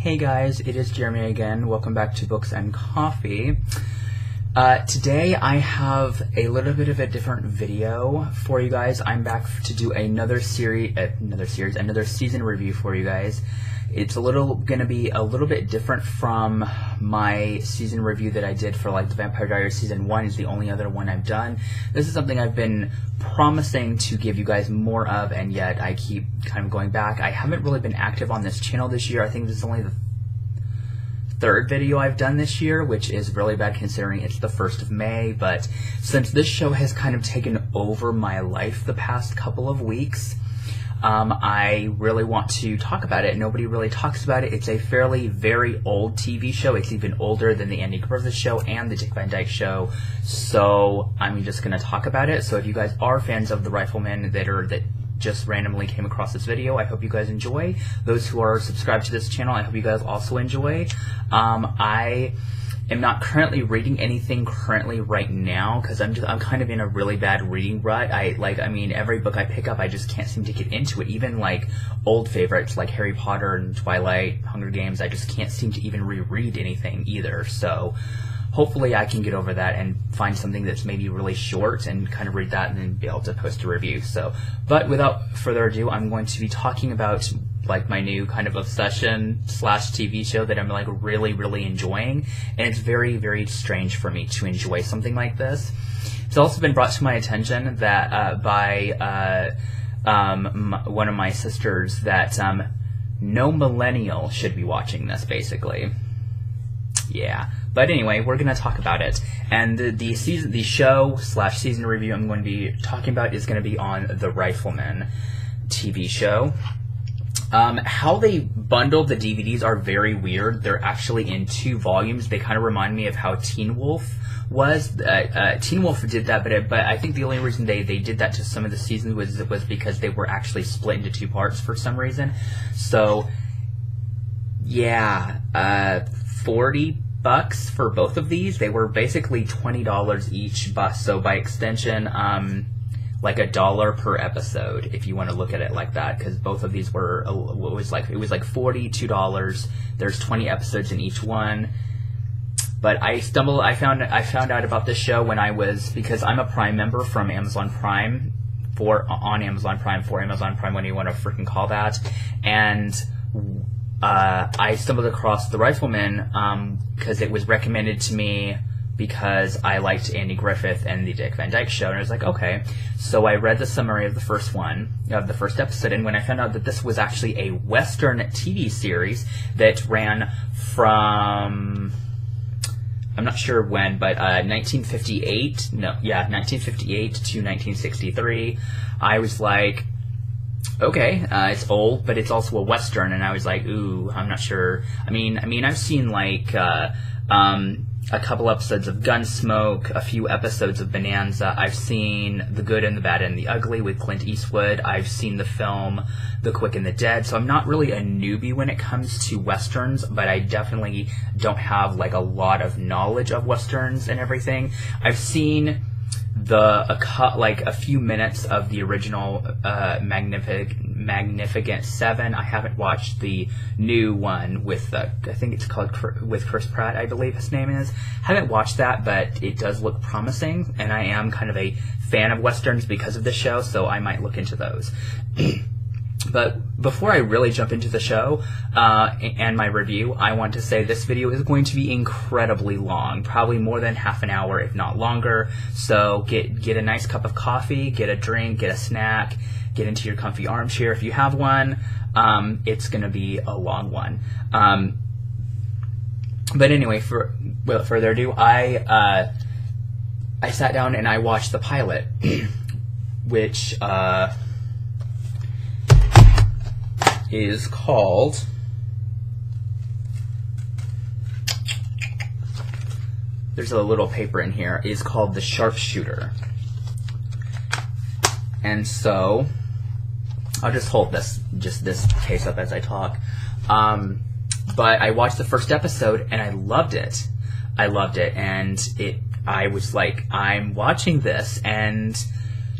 Hey guys, it is Jeremy again. Welcome back to Books and Coffee. Today I have a little bit of a different video for you guys. I'm back to do another season review for you guys. It's gonna be a little bit different from my season review that I did for like the Vampire Diaries season 1. Is the only other one I've done. This is something I've been promising to give you guys more of, and yet I keep kind of going back. I haven't really been active on this channel this year. I think this is only the third video I've done this year, which is really bad considering it's the 1st of May, but since this show has kind of taken over my life the past couple of weeks, I really want to talk about it. Nobody really talks about it. It's a very old TV show. It's even older than the Andy Griffith Show and the Dick Van Dyke Show, so I'm just going to talk about it. So if you guys are fans of the Rifleman that just randomly came across this video, I hope you guys enjoy. Those who are subscribed to this channel, I hope you guys also enjoy. I am not currently reading anything right now because I'm kind of in a really bad reading rut. I mean every book I pick up I just can't seem to get into it. Even like old favorites like Harry Potter and Twilight, Hunger Games, I just can't seem to even reread anything either. So hopefully I can get over that and find something that's maybe really short and kind of read that and then be able to post a review. So, but without further ado, I'm going to be talking about like my new kind of obsession / TV show that I'm like really enjoying, and it's very strange for me to enjoy something like this. It's also been brought to my attention that by one of my sisters that no millennial should be watching this, basically. Yeah, but anyway, we're gonna talk about it, and the show / season review I'm going to be talking about is going to be on the Rifleman TV show. How they bundled the DVDs are very weird. They're actually in 2 volumes. They kind of remind me of how Teen Wolf was. Teen Wolf did that, but I think the only reason they did that to some of the seasons was because they were actually split into 2 parts for some reason. So yeah, $40 for both of these. They were basically $20 each, so by extension, like $1 per episode, if you want to look at it like that, because both of these were it was like $42. There's 20 episodes in each one. But I found out about this show because I'm a Prime member from Amazon Prime for Amazon Prime, what do you want to freaking call that? And I stumbled across the Rifleman because it was recommended to me because I liked Andy Griffith and the Dick Van Dyke Show, and I was like, okay. So I read the summary of the first episode, and when I found out that this was actually a Western TV series that ran from, I'm not sure when, but 1958 to 1963, I was like, okay, it's old, but it's also a Western, and I was like, ooh, I'm not sure. I mean, I've seen like a couple episodes of Gunsmoke, a few episodes of Bonanza. I've seen The Good and the Bad and the Ugly with Clint Eastwood. I've seen the film The Quick and the Dead. So I'm not really a newbie when it comes to Westerns, but I definitely don't have like a lot of knowledge of Westerns and everything. I've seen a few minutes of the original Magnificent Seven. I haven't watched the new one with I think it's called with Chris Pratt, I believe his name is. Haven't watched that, but it does look promising, and I am kind of a fan of Westerns because of this show, so I might look into those. But before I really jump into the show and my review, I want to say this video is going to be incredibly long, probably more than half an hour, if not longer. So get a nice cup of coffee, get a drink, get a snack, get into your comfy armchair if you have one. It's going to be a long one. But anyway, without further ado, I sat down and I watched the pilot, which is called there's a little paper in here, is called The Sharpshooter. And so I'll just hold this case up as I talk. But I watched the first episode and I loved it, and I was like, I'm watching this, and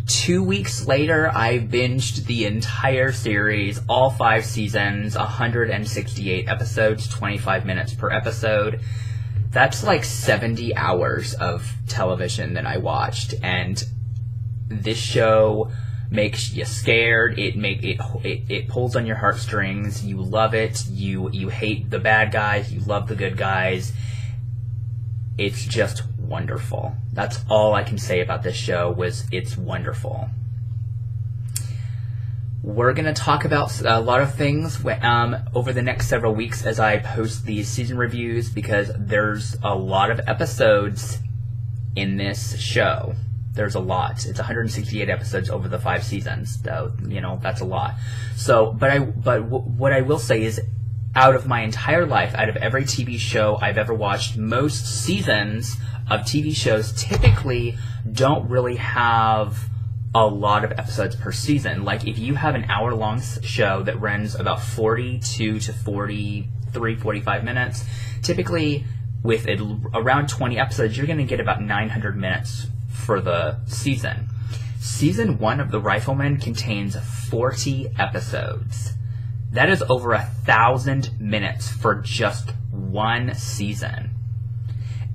2 weeks later, I binged the entire series, all 5 seasons, 168 episodes, 25 minutes per episode. That's like 70 hours of television that I watched, and this show makes you scared. It pulls on your heartstrings. You love it. You hate the bad guys. You love the good guys. It's just wonderful. That's all I can say about this show. It's wonderful. We're going to talk about a lot of things over the next several weeks as I post these season reviews, because there's a lot of episodes in this show. There's a lot. It's 168 episodes over the 5 seasons, though. That's a lot. So, but what I will say is, out of my entire life, out of every TV show I've ever watched, most seasons of TV shows typically don't really have a lot of episodes per season. Like, if you have an hour-long show that runs about 42 to 43, 45 minutes, typically with around 20 episodes, you're going to get about 900 minutes for the season. Season 1 of The Rifleman contains 40 episodes. That is over 1,000 minutes for just one season.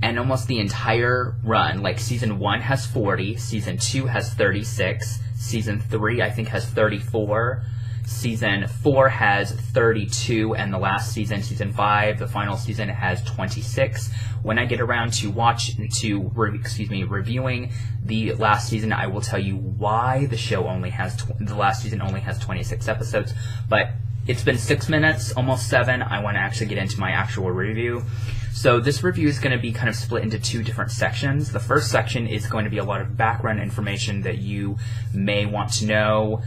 And almost the entire run, like season 1 has 40, season 2 has 36, season 3 I think has 34, season 4 has 32, and the last season, season 5, the final season, has 26. When I get around to reviewing the last season, I will tell you why the last season only has 26 episodes. But it's been 6 minutes, almost 7. I want to actually get into my actual review. So this review is going to be kind of split into 2 different sections. The first section is going to be a lot of background information that you may want to know.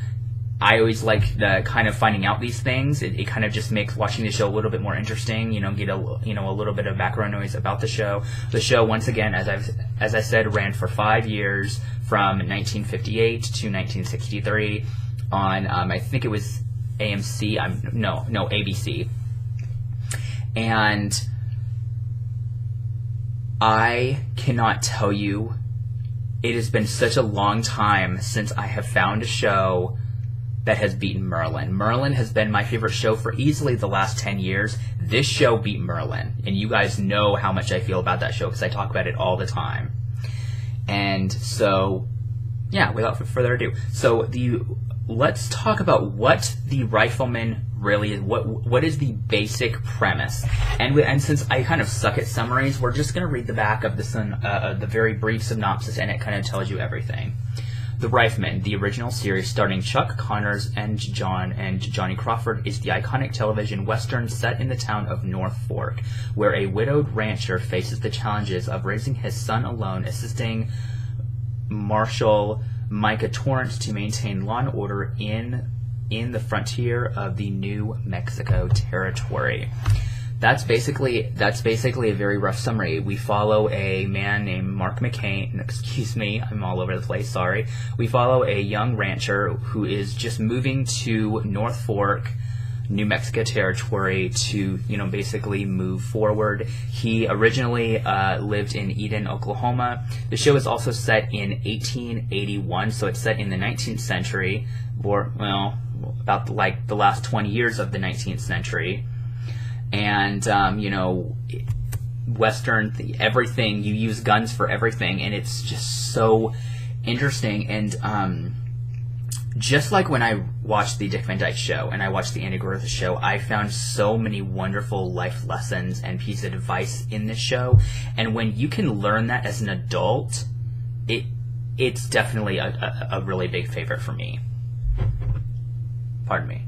I always like the kind of finding out these things. It kind of just makes watching the show a little bit more interesting. Get a little bit of background noise about the show. The show, once again, as I said, ran for 5 years, from 1958 to 1963 on I think it was AMC. ABC. And I cannot tell you, it has been such a long time since I have found a show that has beaten Merlin. Merlin has been my favorite show for easily the last 10 years. This show beat Merlin, and you guys know how much I feel about that show because I talk about it all the time. And so, yeah, without further ado, let's talk about what the Rifleman really is. What is the basic premise? And since I kind of suck at summaries, we're just going to read the back of the very brief synopsis, and it kind of tells you everything. The Rifleman, the original series starring Chuck Connors and Johnny Crawford, is the iconic television western set in the town of North Fork, where a widowed rancher faces the challenges of raising his son alone, assisting Marshal Micah Torrance to maintain law and order in the frontier of the New Mexico territory. That's basically a very rough summary. We follow a man named Mark McCain. Excuse me, I'm all over the place, sorry. We follow a young rancher who is just moving to North Fork, New Mexico territory to, basically move forward. He originally lived in Eden, Oklahoma. The show is also set in 1881, so it's set in the 19th century, or, about the last 20 years of the 19th century. And, Western, everything, you use guns for everything, and it's just so interesting. And just like when I watched the Dick Van Dyke Show and I watched the Andy Griffith Show, I found so many wonderful life lessons and pieces of advice in this show. And when you can learn that as an adult, it's definitely a really big favorite for me. Pardon me.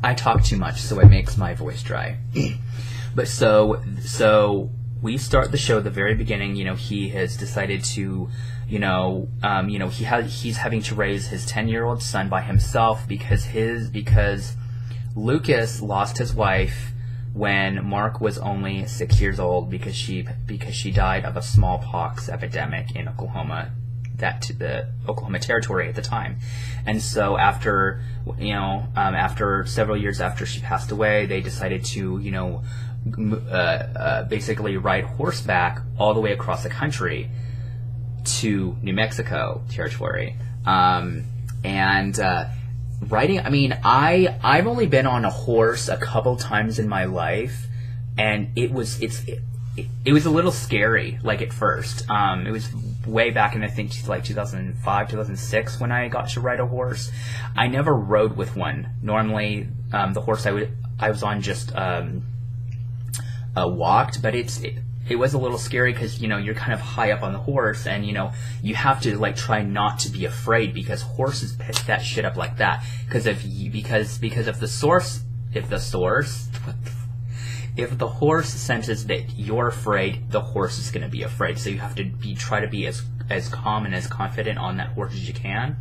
I talk too much, so it makes my voice dry. But so we start the show at the very beginning. He has decided to, he's having to raise his 10-year-old son by himself because Lucas lost his wife when Mark was only 6 years old because she died of a smallpox epidemic in Oklahoma. To the Oklahoma territory at the time. And so after several years after she passed away, they decided to, basically ride horseback all the way across the country to New Mexico territory. Riding, I mean, I've only been on a horse a couple times in my life, and it was a little scary, like, at first. It was way back in, I think, like 2005, 2006 when I got to ride a horse. I never rode with one. Normally, the horse I was on just walked, but it was a little scary because, you know, you're kind of high up on the horse, and, you know, you have to, like, try not to be afraid because horses pick that shit up like that. Because if the horse senses that you're afraid, the horse is going to be afraid. So you have to try to be as calm and as confident on that horse as you can.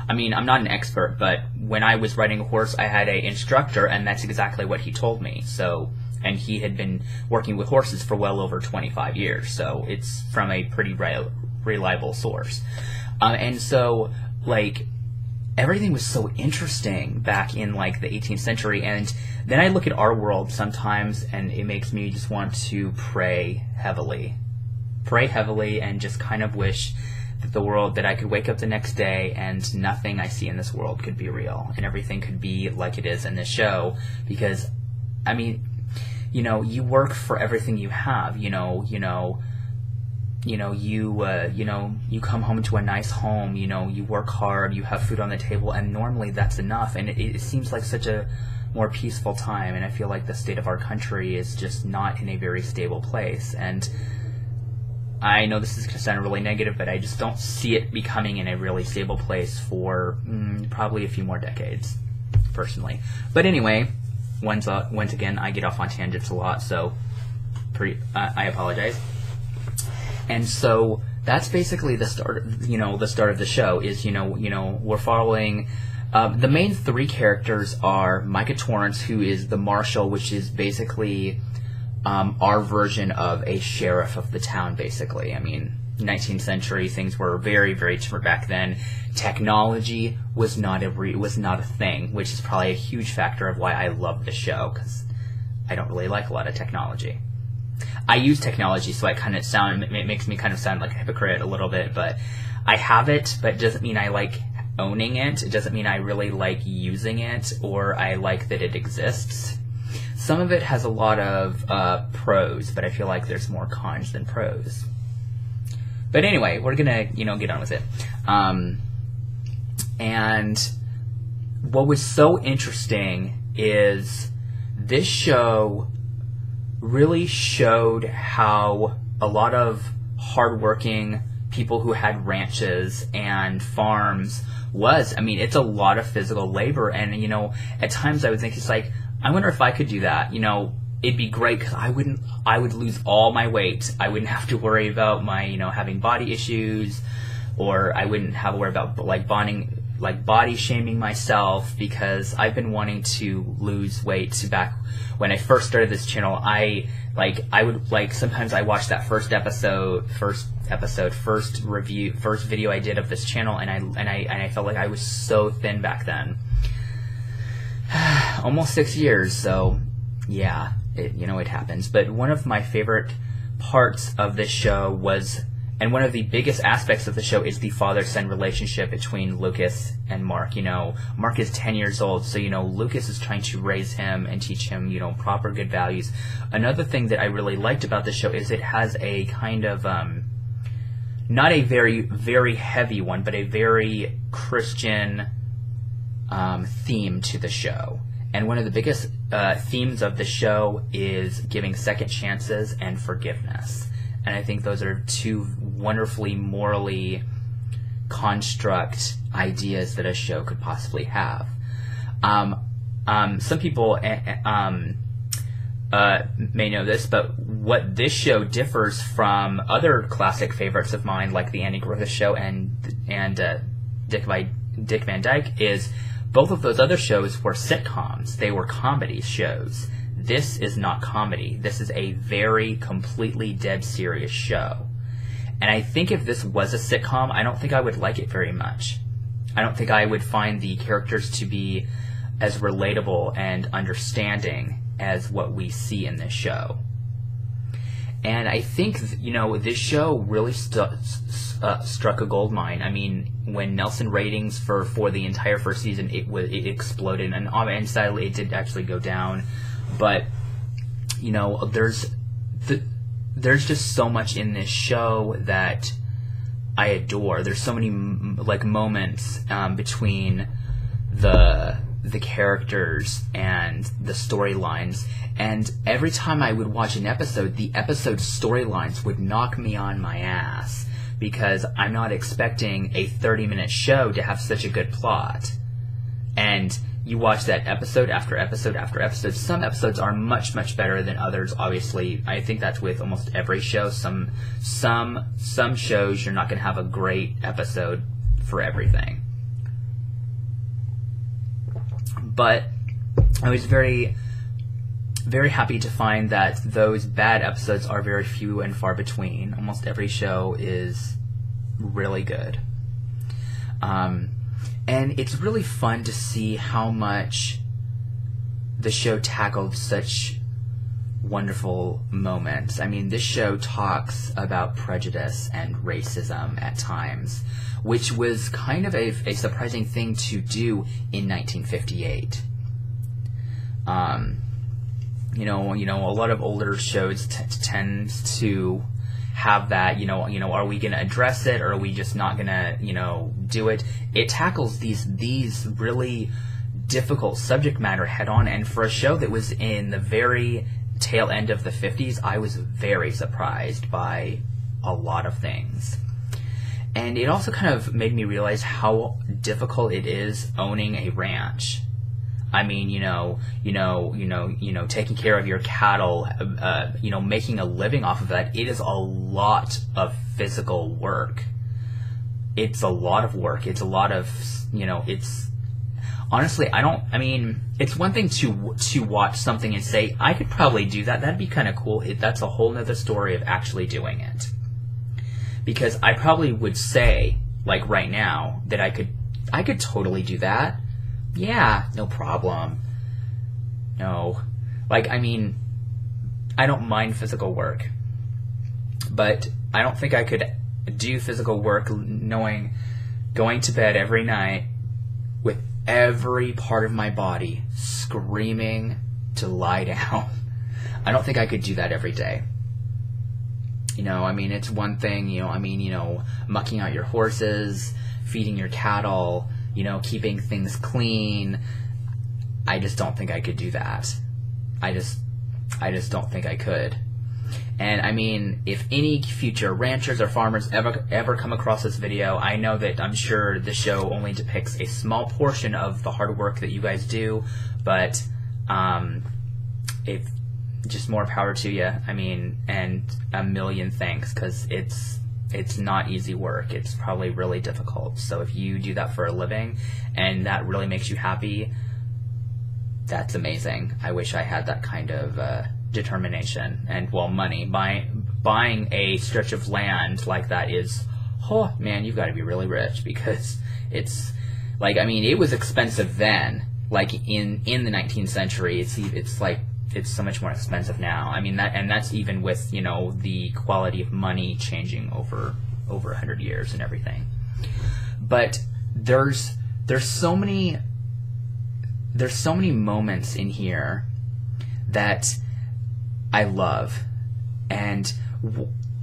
I mean, I'm not an expert, but when I was riding a horse, I had an instructor, and that's exactly what he told me. So, and he had been working with horses for well over 25 years. So it's from a pretty reliable source. And so, like, everything was so interesting back in, like, the 18th century, and then I look at our world sometimes, and it makes me just want to pray heavily, and just kind of wish that I could wake up the next day and nothing I see in this world could be real, and everything could be like it is in this show, because, I mean, you know, you work for everything you have, you come home to a nice home, you know, you work hard, you have food on the table, and normally that's enough. And it seems like such a more peaceful time, and I feel like the state of our country is just not in a very stable place. And I know this is going to sound really negative, but I just don't see it becoming in a really stable place for probably a few more decades, personally. But anyway, once again, I get off on tangents a lot, so I apologize. And so that's basically the start of the show. Is we're following the main three characters are Micah Torrance, who is the marshal, which is basically our version of a sheriff of the town. Basically, I mean, 19th century things were very, very different back then. Technology was not a thing, which is probably a huge factor of why I love the show, because I don't really like a lot of technology. I use technology, so it makes me kind of sound like a hypocrite a little bit, but I have it, but it doesn't mean I like owning it. It doesn't mean I really like using it, or I like that it exists. Some of it has a lot of pros, but I feel like there's more cons than pros. But anyway, we're gonna, get on with it. And what was so interesting is this show really showed how a lot of hardworking people who had ranches and farms was. I mean, it's a lot of physical labor, and at times I would think, it's like, I wonder if I could do that. It'd be great because I would lose all my weight. I wouldn't have to worry about my having body issues, or I wouldn't have to worry about body shaming myself, because I've been wanting to lose weight back when I first started this channel. I would sometimes I watched that first video I did of this channel, and I felt like I was so thin back then. Almost 6 years, so yeah, it happens. But one of my favorite parts of this show was, and one of the biggest aspects of the show, is the father-son relationship between Lucas and Mark. Mark is 10 years old, so, Lucas is trying to raise him and teach him, proper good values. Another thing that I really liked about the show is it has a kind of, not a very, very heavy one, but a very Christian theme to the show. And one of the biggest themes of the show is giving second chances and forgiveness. And I think those are two wonderfully morally construct ideas that a show could possibly have. Some people may know this, but what this show differs from other classic favorites of mine, like the Andy Griffith Show and Dick Van Dyke, is both of those other shows were sitcoms. They were comedy shows. This is not comedy. This is a very completely dead serious show. And I think if this was a sitcom, I don't think I would like it very much. I don't think I would find the characters to be as relatable and understanding as what we see in this show. And I think, this show really struck a gold mine. I mean, when Nelson ratings for the entire first season, it exploded, and sadly it did actually go down. But, there's just so much in this show that I adore. There's so many moments between the characters and the storylines, and every time I would watch an episode, the episode storylines would knock me on my ass, because I'm not expecting a 30-minute show to have such a good plot. And you watch that episode after episode after episode. Some episodes are much, much better than others, obviously. I think that's with almost every show. Some shows, you're not going to have a great episode for everything. But I was very, very happy to find that those bad episodes are very few and far between. Almost every show is really good. And it's really fun to see how much the show tackled such wonderful moments. I mean, this show talks about prejudice and racism at times, which was kind of a surprising thing to do in 1958. A lot of older shows tend to have that, are we going to address it, or are we just not going to, do it? It tackles these really difficult subject matter head on, and for a show that was in the very tail end of the 50s, I was very surprised by a lot of things. And it also kind of made me realize how difficult it is owning a ranch. I mean, taking care of your cattle, making a living off of that. It is a lot of physical work. It's a lot of work. It's a lot of, it's, honestly, it's one thing to watch something and say, I could probably do that. That'd be kind of cool. That's a whole nother story of actually doing it. Because I probably would say, like right now, that I could totally do that. Yeah, no problem. No. I don't mind physical work. But I don't think I could do physical work going to bed every night with every part of my body screaming to lie down. I don't think I could do that every day. It's one thing, mucking out your horses, feeding your cattle, keeping things clean. I just don't think I could do that. I just don't think I could. And if any future ranchers or farmers ever come across this video, I'm sure the show only depicts a small portion of the hard work that you guys do, but if just more power to you. And a million thanks, because it's not easy work. It's probably really difficult. So if you do that for a living and that really makes you happy, that's amazing. I wish I had that kind of determination and, money. Buying a stretch of land like that is, oh man, you've got to be really rich, because it's it was expensive then. In the 19th century, it's so much more expensive now. That's even with, the quality of money changing over 100 years and everything. But there's so many moments in here that I love, and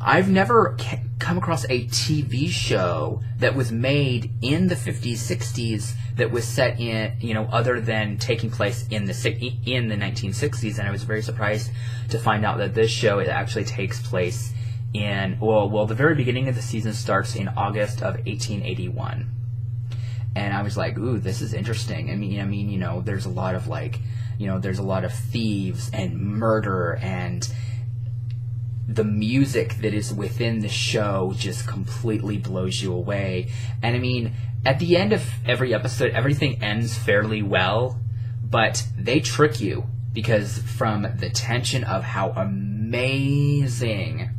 I've never come across a TV show that was made in the 50s, 60s that was set in, other than taking place in the 1960s, and I was very surprised to find out that this show, it actually takes place in, the very beginning of the season starts in August of 1881. And I was like, ooh, this is interesting. There's a lot of there's a lot of thieves and murder, and the music that is within the show just completely blows you away. And at the end of every episode, everything ends fairly well, but they trick you, because from the tension of how amazing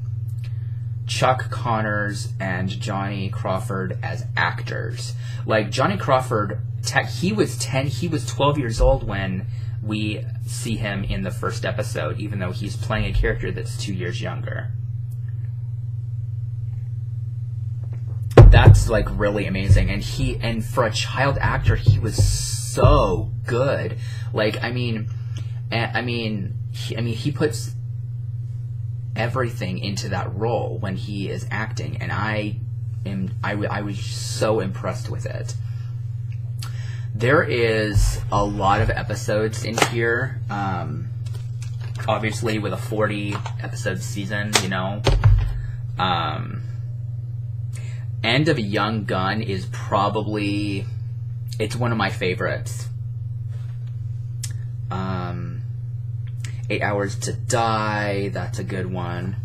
Chuck Connors and Johnny Crawford as actors. Johnny Crawford, he was 12 years old when we see him in the first episode, even though he's playing a character that's 2 years younger. That's like really amazing, and for a child actor, he was so good. Like, he puts everything into that role when he is acting, and I was so impressed with it. There is a lot of episodes in here, obviously with a 40 episode season, you know. End of a Young Gun is probably, it's one of my favorites. 8 Hours to Die, that's a good one.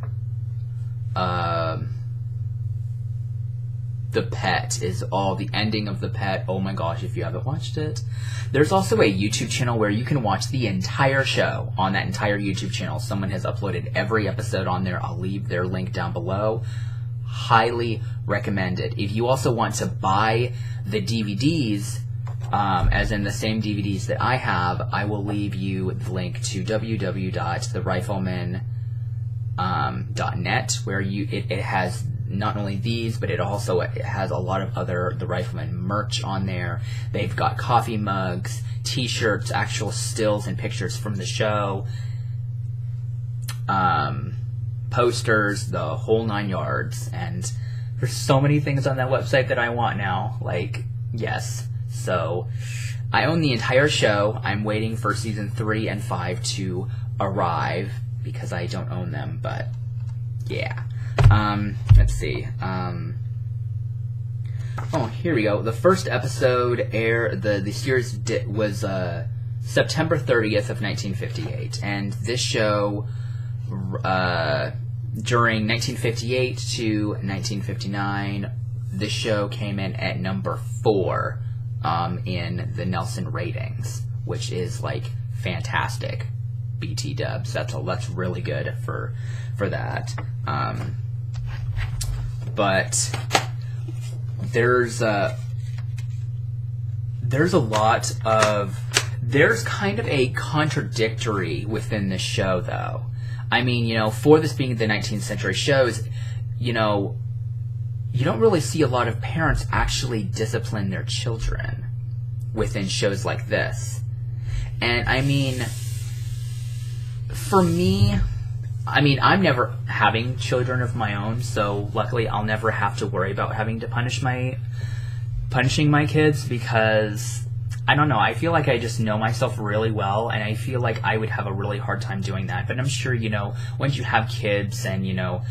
The Pet is the ending of The Pet. Oh my gosh, if you haven't watched it. There's also a YouTube channel where you can watch the entire show on that entire YouTube channel. Someone has uploaded every episode on there. I'll leave their link down below. Highly recommend it. If you also want to buy the DVDs, as in the same DVDs that I have, I will leave you the link to www.therifleman.net, where it has not only these, but it has a lot of other The Rifleman merch on there. They've got coffee mugs, t-shirts, actual stills and pictures from the show, posters, the whole 9 yards. And there's so many things on that website that I want now. Like, yes. So I own the entire show. I'm waiting for season 3 and 5 to arrive because I don't own them, but yeah. Let's see. Oh, here we go. The first episode the series was September 30th of 1958, and this show during 1958 to 1959, this show came in at number 4 in the Nelson ratings, which is like fantastic. BT dubs. That's really good for that. But there's kind of a contradictory within this show, though. I mean, you know, for this being the 19th century shows, you know, you don't really see a lot of parents actually discipline their children within shows like this. And I mean, for me, I mean, I'm never having children of my own, so luckily I'll never have to worry about having to punishing my kids, because I don't know, I feel like I just know myself really well, and I feel like I would have a really hard time doing that. But I'm sure, you know, once you have kids and, you know,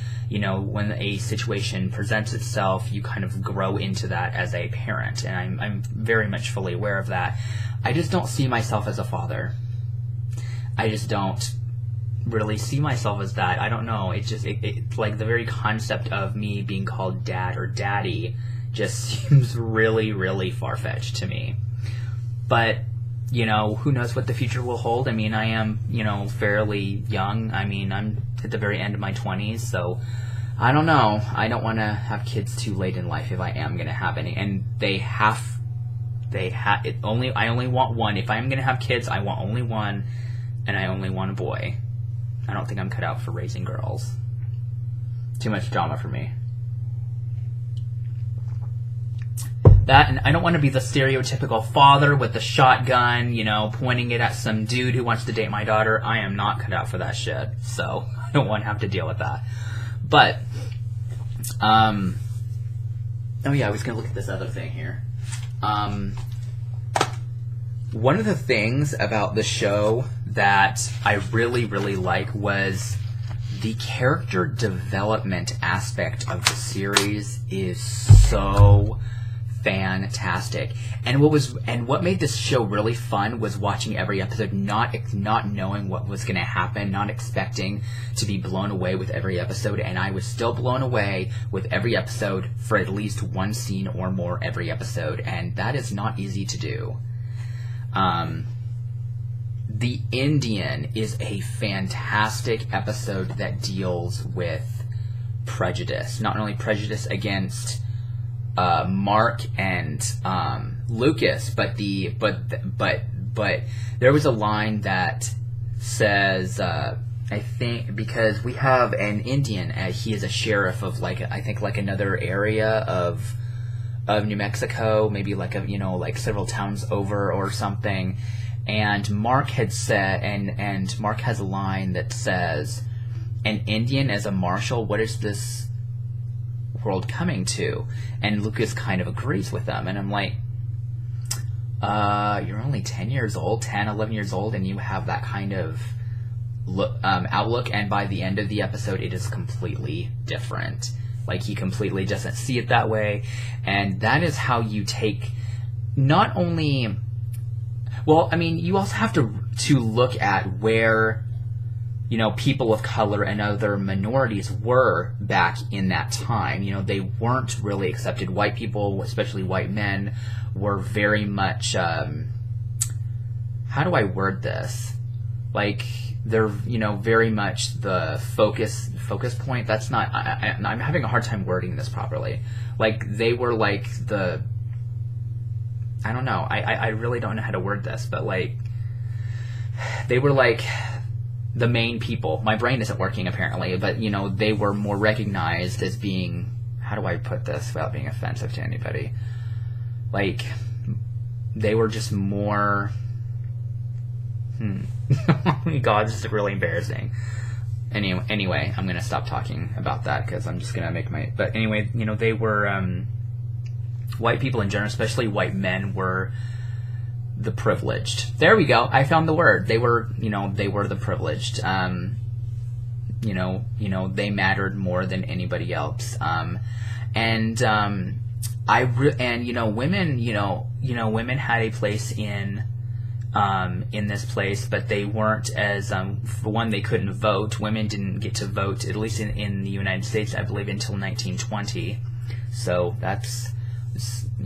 when a situation presents itself, you kind of grow into that as a parent, and I'm very much fully aware of that. I just don't see myself as a father. I just don't really see myself as that. I don't know. It's just like the very concept of me being called dad or daddy just seems really, really far-fetched to me. But, you know, who knows what the future will hold. I mean, I am, you know, fairly young. I mean, I'm at the very end of my 20s, so I don't know. I don't want to have kids too late in life if I am going to have any. And I only want one. If I'm going to have kids, I want only one, and I only want a boy. I don't think I'm cut out for raising girls. Too much drama for me. That, and I don't want to be the stereotypical father with the shotgun, you know, pointing it at some dude who wants to date my daughter. I am not cut out for that shit, so I don't want to have to deal with that. But, oh yeah, I was going to look at this other thing here. One of the things about the show that I really, really like was the character development aspect of the series is so fantastic. And what made this show really fun was watching every episode, not knowing what was going to happen, not expecting to be blown away with every episode, and I was still blown away with every episode for at least one scene or more every episode, and that is not easy to do. The Indian is a fantastic episode that deals with prejudice. Not only prejudice against Mark and Lucas, but but there was a line that says, I think, because we have an Indian, he is a sheriff of I think another area of New Mexico, maybe several towns over or something. And Mark had said, and Mark has a line that says, "An Indian as a marshal, what is this world coming to?" And Lucas kind of agrees with them, and I'm like, you're only 10, 11 years old, and you have that kind of outlook, and by the end of the episode, it is completely different. He completely doesn't see it that way, and that is how you take not only... Well, I mean, you also have to look at where, people of color and other minorities were back in that time. They weren't really accepted. White people, especially white men, were very much, how do I word this? They're, very much the focus point. That's not, I'm having a hard time wording this properly. They were the, I don't know. I really don't know how to word this, but they were the main people. My brain isn't working apparently, but they were more recognized as being, how do I put this without being offensive to anybody? They were just more, oh my God, this is really embarrassing. Anyway, I'm gonna stop talking about that because I'm just gonna make my, but anyway, they were, white people in general, especially white men, were the privileged. There we go. I found the word. They were, they were the privileged. They mattered more than anybody else. Women, women had a place in this place, but they weren't as, for one, they couldn't vote. Women didn't get to vote, at least in the United States, I believe, until 1920. So that's,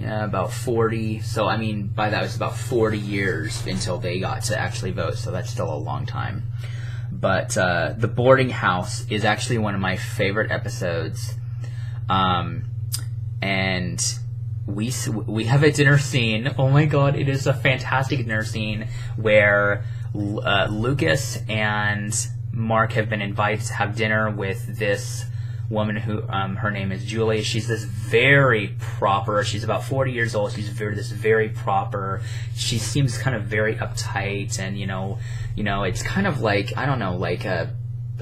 about 40. So, I mean, by that, it was about 40 years until they got to actually vote. So that's still a long time. But the boarding house is actually one of my favorite episodes. And we have a dinner scene. Oh my God, it is a fantastic dinner scene where Lucas and Mark have been invited to have dinner with this woman who, her name is Julie. She's this very proper, she's about 40 years old, she's this very proper, she seems kind of very uptight, and it's kind of I don't know,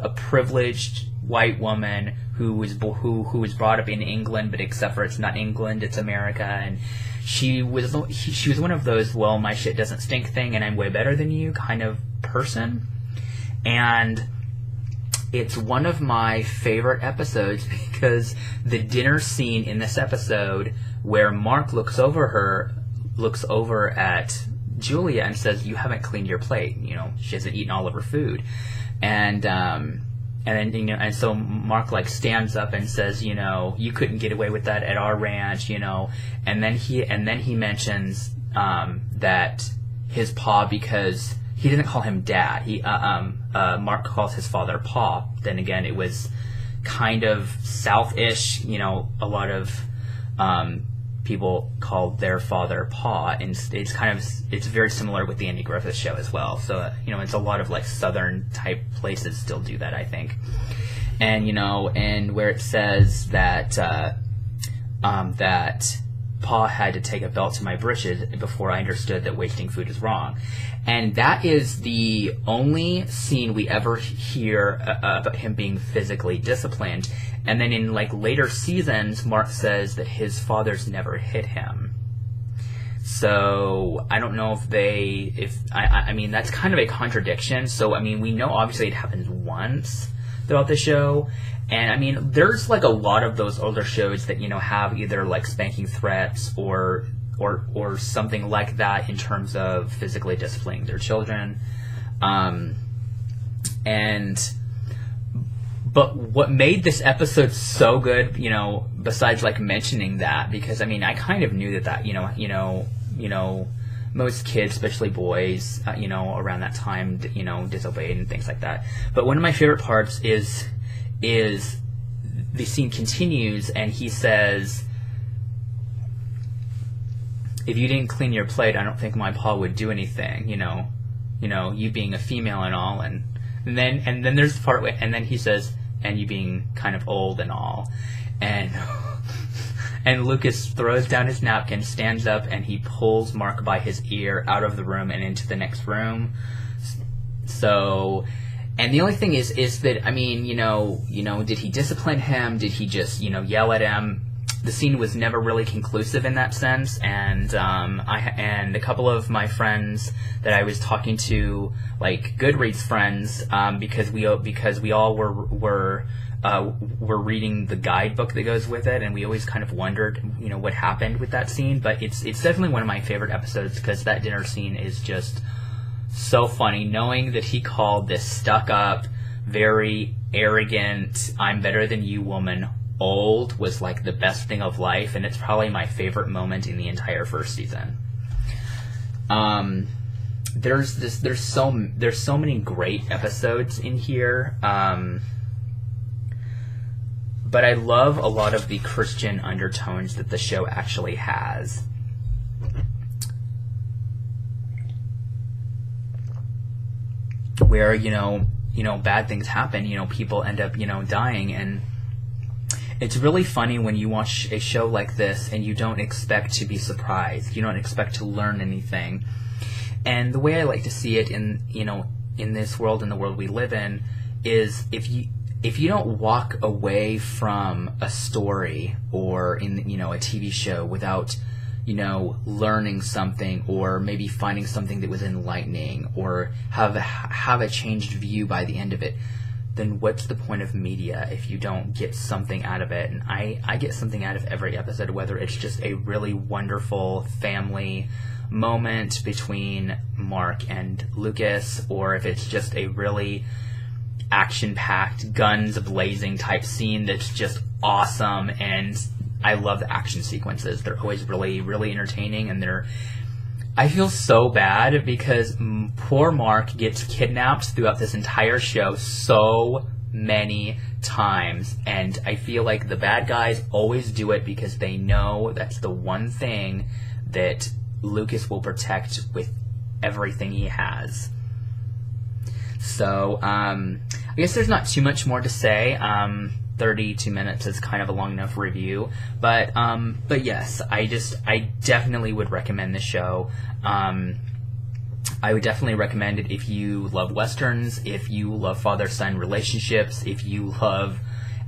a privileged white woman who was brought up in England, but except for it's not England, it's America, and she was one of those, well, my shit doesn't stink thing, and I'm way better than you kind of person. And it's one of my favorite episodes because the dinner scene in this episode where Mark looks over at Julia and says, "You haven't cleaned your plate. She hasn't eaten all of her food." And then, and so Mark stands up and says, "You couldn't get away with that at our ranch, And then he mentions that his pa, because he didn't call him Dad. Mark calls his father Pa. Then again, it was kind of South-ish. A lot of people called their father Pa, and it's very similar with the Andy Griffith Show as well. So it's a lot of Southern type places still do that, I think. And and where it says that that Pa had to take a belt to my britches before I understood that wasting food is wrong. And that is the only scene we ever hear about him being physically disciplined. And then in later seasons, Mark says that his father's never hit him. So I don't know I mean, that's kind of a contradiction. So, I mean, we know obviously it happens once throughout the show. And I mean, there's a lot of those older shows that, have either spanking threats or something like that in terms of physically disciplining their children. But what made this episode so good, besides mentioning that, because I mean, I kind of knew that most kids, especially boys, around that time, disobeyed and things like that. But one of my favorite parts is the scene continues, and he says, if you didn't clean your plate, I don't think my pa would do anything, you know, you being a female and all, and then there's the part where, and then he says, and you being kind of old and all, and Lucas throws down his napkin, stands up, and he pulls Mark by his ear out of the room and into the next room. So, and the only thing is that, I mean, did he discipline him? Did he just, yell at him? The scene was never really conclusive in that sense, and and a couple of my friends that I was talking to, like Goodreads friends, because we all were reading the guidebook that goes with it, and we always kind of wondered, what happened with that scene. But it's definitely one of my favorite episodes, because that dinner scene is just so funny, knowing that he called this stuck-up, very arrogant, I'm better than you woman old, was like the best thing of life, and it's probably my favorite moment in the entire first season. There's so many great episodes in here, but I love a lot of the Christian undertones that the show actually has. Where, bad things happen, people end up, dying, and it's really funny when you watch a show like this and you don't expect to be surprised. You don't expect to learn anything. And the way I like to see it in this world, in the world we live in, is if you don't walk away from a story or in a TV show without learning something, or maybe finding something that was enlightening, or have a changed view by the end of it, then what's the point of media if you don't get something out of it? And I get something out of every episode, whether it's just a really wonderful family moment between Mark and Lucas, or if it's just a really action-packed, guns blazing type scene that's just awesome. And I love the action sequences. They're always really, really entertaining, and I feel so bad because poor Mark gets kidnapped throughout this entire show so many times, and I feel like the bad guys always do it because they know that's the one thing that Lucas will protect with everything he has. So, I guess there's not too much more to say. 32 minutes is kind of a long enough review, but yes, I definitely would recommend the show. I would definitely recommend it if you love westerns, if you love father-son relationships, if you love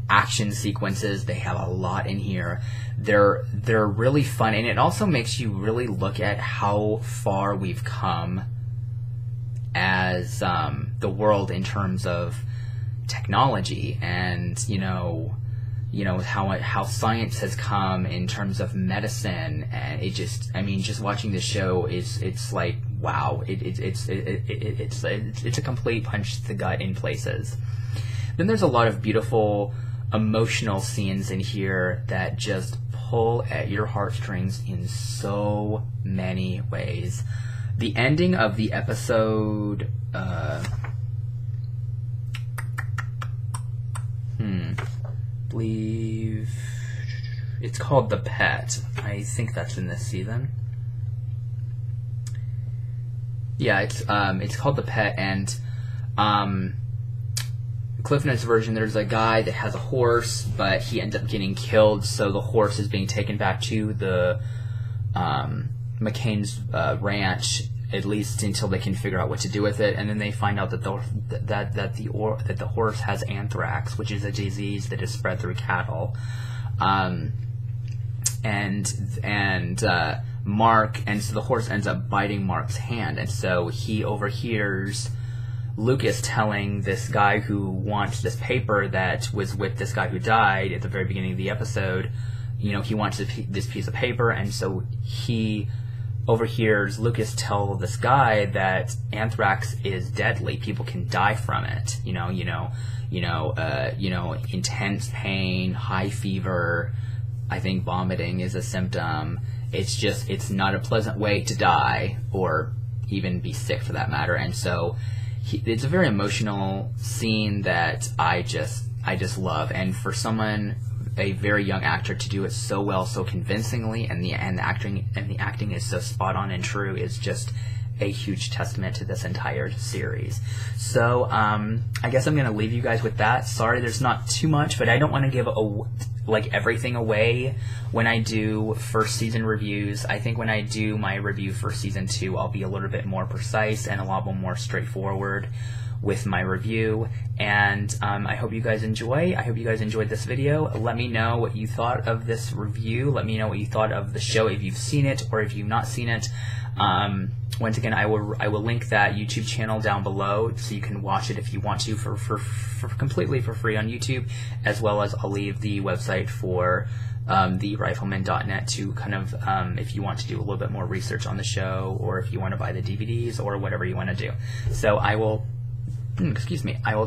action sequences. They have a lot in here. They're really fun, and it also makes you really look at how far we've come as the world in terms of technology, and how science has come in terms of medicine. And just watching this show it's like, wow, it's a complete punch to the gut in places. Then there's a lot of beautiful emotional scenes in here that just pull at your heartstrings in so many ways. The ending of the episode, believe it's called The Pet. I think that's in this season. Yeah, it's called The Pet, and Cliff Notes version, there's a guy that has a horse, but he ends up getting killed, so the horse is being taken back to the McCain's ranch, at least until they can figure out what to do with it. And then they find out that the horse has anthrax, which is a disease that is spread through cattle. Mark, and so the horse ends up biting Mark's hand, and so he overhears Lucas telling this guy who wants this paper that was with this guy who died at the very beginning of the episode, he wants this piece of paper, and so he overhears Lucas tell this guy that anthrax is deadly. People can die from it. Intense pain, high fever. I think vomiting is a symptom. It's not a pleasant way to die, or even be sick for that matter. And so it's a very emotional scene that I just love. And for someone a very young actor to do it so well, so convincingly, and the acting is so spot on and true is just a huge testament to this entire series. So I guess I'm going to leave you guys with that. Sorry there's not too much, but I don't want to give everything away when I do first season reviews. I think when I do my review for season 2, I'll be a little bit more precise and a lot more straightforward with my review. And I hope you guys enjoy. I hope you guys enjoyed this video. Let me know what you thought of this review. Let me know what you thought of the show, if you've seen it or if you've not seen it. Once again, I will link that YouTube channel down below so you can watch it if you want to for completely for free on YouTube, as well as I'll leave the website for therifleman.net to kind of if you want to do a little bit more research on the show, or if you want to buy the DVDs or whatever you want to do. So I will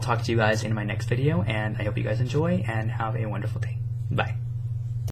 talk to you guys in my next video, and I hope you guys enjoy and have a wonderful day. Bye.